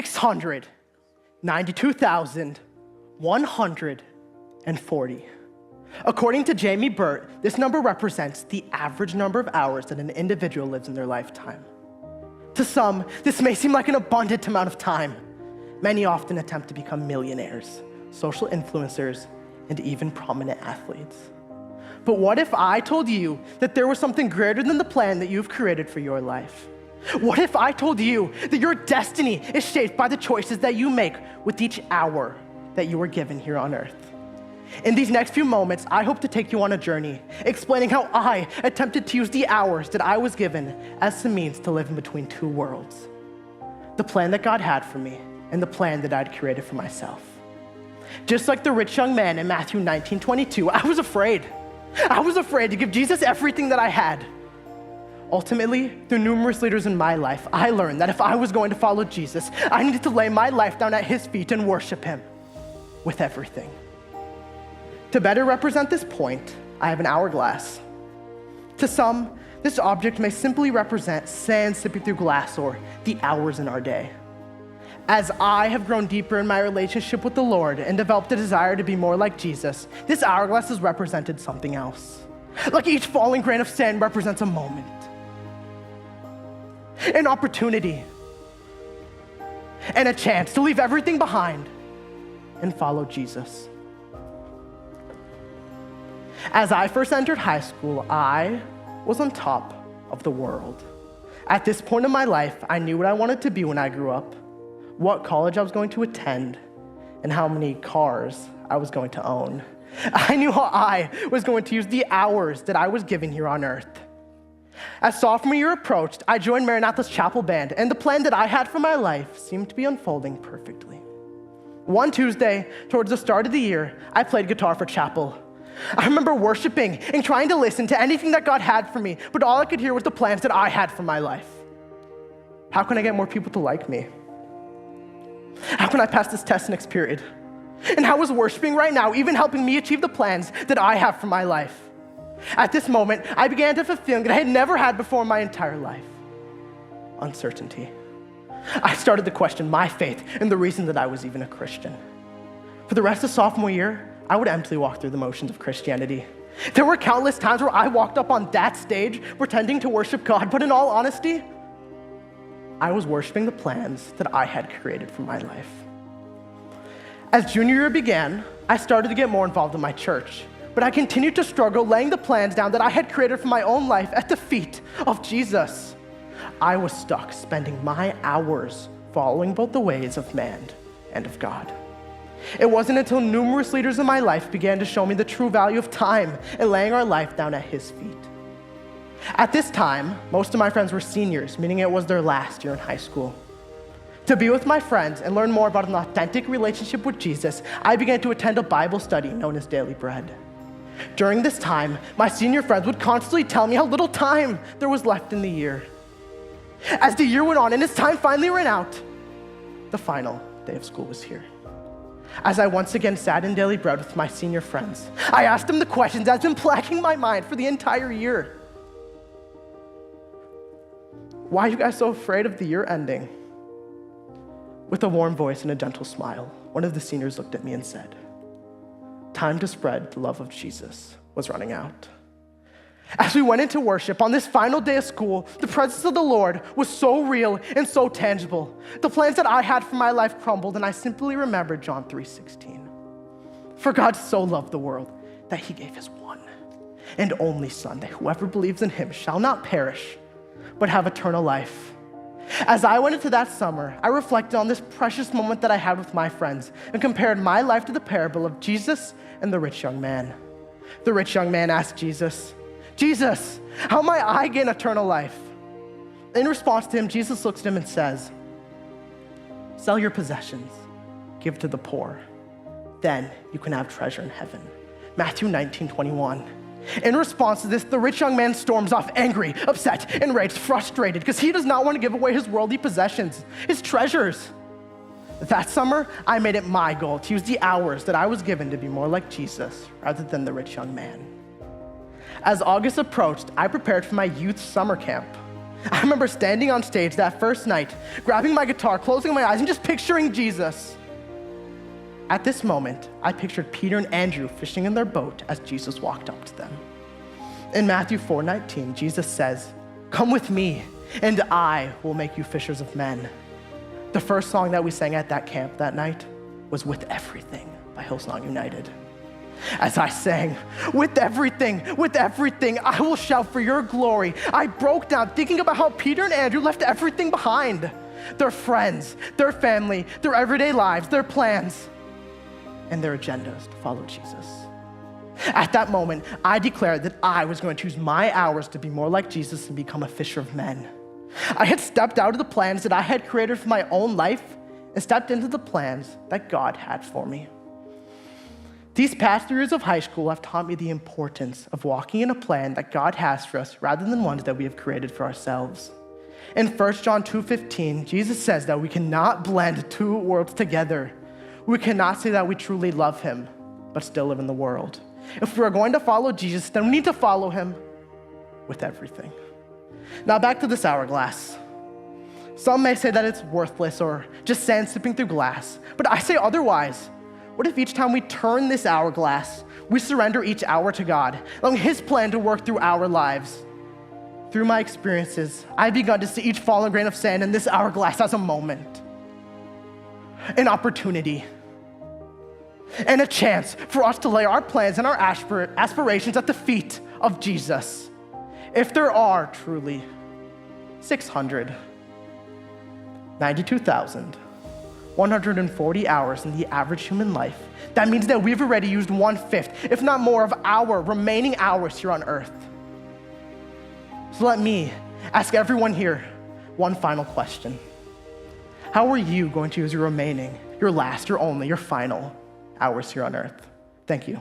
692,140. According to Jamie Burt, this number represents the average number of hours that an individual lives in their lifetime. To some, this may seem like an abundant amount of time. Many often attempt to become millionaires, social influencers, and even prominent athletes. But what if I told you that there was something greater than the plan that you've created for your life? What if I told you that your destiny is shaped by the choices that you make with each hour that you were given here on earth? In these next few moments, I hope to take you on a journey, explaining how I attempted to use the hours that I was given as the means to live in between two worlds. The plan that God had for me and the plan that I'd created for myself. Just like the rich young man in Matthew 19:22, I was afraid. I was afraid to give Jesus everything that I had. Ultimately, through numerous leaders in my life, I learned that if I was going to follow Jesus, I needed to lay my life down at his feet and worship him with everything. To better represent this point, I have an hourglass. To some, this object may simply represent sand sipping through glass or the hours in our day. As I have grown deeper in my relationship with the Lord and developed a desire to be more like Jesus, this hourglass has represented something else. Like each falling grain of sand represents a moment, an opportunity, and a chance to leave everything behind and follow Jesus. As I first entered high school, I was on top of the world. At this point in my life, I knew what I wanted to be when I grew up, what college I was going to attend, and how many cars I was going to own. I knew how I was going to use the hours that I was given here on earth. As sophomore year approached, I joined Maranatha's chapel band, and the plan that I had for my life seemed to be unfolding perfectly. One Tuesday, towards the start of the year, I played guitar for chapel. I remember worshiping and trying to listen to anything that God had for me, but all I could hear was the plans that I had for my life. How can I get more people to like me? How can I pass this test next period? And how is worshiping right now even helping me achieve the plans that I have for my life? At this moment, I began to have a feeling that I had never had before in my entire life. Uncertainty. I started to question my faith and the reason that I was even a Christian. For the rest of sophomore year, I would emptily walk through the motions of Christianity. There were countless times where I walked up on that stage pretending to worship God, but in all honesty, I was worshiping the plans that I had created for my life. As junior year began, I started to get more involved in my church, but I continued to struggle laying the plans down that I had created for my own life at the feet of Jesus. I was stuck spending my hours following both the ways of man and of God. It wasn't until numerous leaders in my life began to show me the true value of time and laying our life down at his feet. At this time, most of my friends were seniors, meaning it was their last year in high school. To be with my friends and learn more about an authentic relationship with Jesus, I began to attend a Bible study known as Daily Bread. During this time, my senior friends would constantly tell me how little time there was left in the year. As the year went on and as time finally ran out, the final day of school was here. As I once again sat in Daily Bread with my senior friends, I asked them the questions that's been plaguing my mind for the entire year. Why are you guys so afraid of the year ending? With a warm voice and a gentle smile, one of the seniors looked at me and said, "Time to spread the love of Jesus was running out." As we went into worship on this final day of school, the presence of the Lord was so real and so tangible. The plans that I had for my life crumbled, and I simply remembered John 3:16. For God so loved the world that he gave his one and only Son, that whoever believes in him shall not perish, but have eternal life. As I went into that summer, I reflected on this precious moment that I had with my friends and compared my life to the parable of Jesus and the rich young man. The rich young man asked Jesus, "Jesus, how might I gain eternal life?" In response to him, Jesus looks at him and says, "Sell your possessions, give to the poor. Then you can have treasure in heaven." Matthew 19:21. In response to this, the rich young man storms off angry, upset, enraged, frustrated, because he does not want to give away his worldly possessions, his treasures. That summer, I made it my goal to use the hours that I was given to be more like Jesus rather than the rich young man. As August approached, I prepared for my youth summer camp. I remember standing on stage that first night, grabbing my guitar, closing my eyes, and just picturing Jesus. At this moment, I pictured Peter and Andrew fishing in their boat as Jesus walked up to them. In Matthew 4:19, Jesus says, "Come with me, and I will make you fishers of men." The first song that we sang at that camp that night was "With Everything" by Hillsong United. As I sang, with everything, I will shout for your glory," I broke down thinking about how Peter and Andrew left everything behind. Their friends, their family, their everyday lives, their plans, and their agendas to follow Jesus. At that moment, I declared that I was going to use my hours to be more like Jesus and become a fisher of men. I had stepped out of the plans that I had created for my own life and stepped into the plans that God had for me. These past 3 years of high school have taught me the importance of walking in a plan that God has for us rather than ones that we have created for ourselves. In 1 John 2:15, Jesus says that we cannot blend two worlds together. We cannot say that we truly love him, but still live in the world. If we are going to follow Jesus, then we need to follow him with everything. Now back to this hourglass. Some may say that it's worthless or just sand slipping through glass, but I say otherwise. What if each time we turn this hourglass, we surrender each hour to God, allowing his plan to work through our lives? Through my experiences, I've begun to see each fallen grain of sand in this hourglass as a moment, an opportunity, and a chance for us to lay our plans and our aspirations at the feet of Jesus. If there are truly 692,140 hours in the average human life, that means that we've already used 1/5, if not more, of our remaining hours here on earth. So let me ask everyone here one final question. How are you going to use your remaining, your last, your only, your final hours here on earth? Thank you.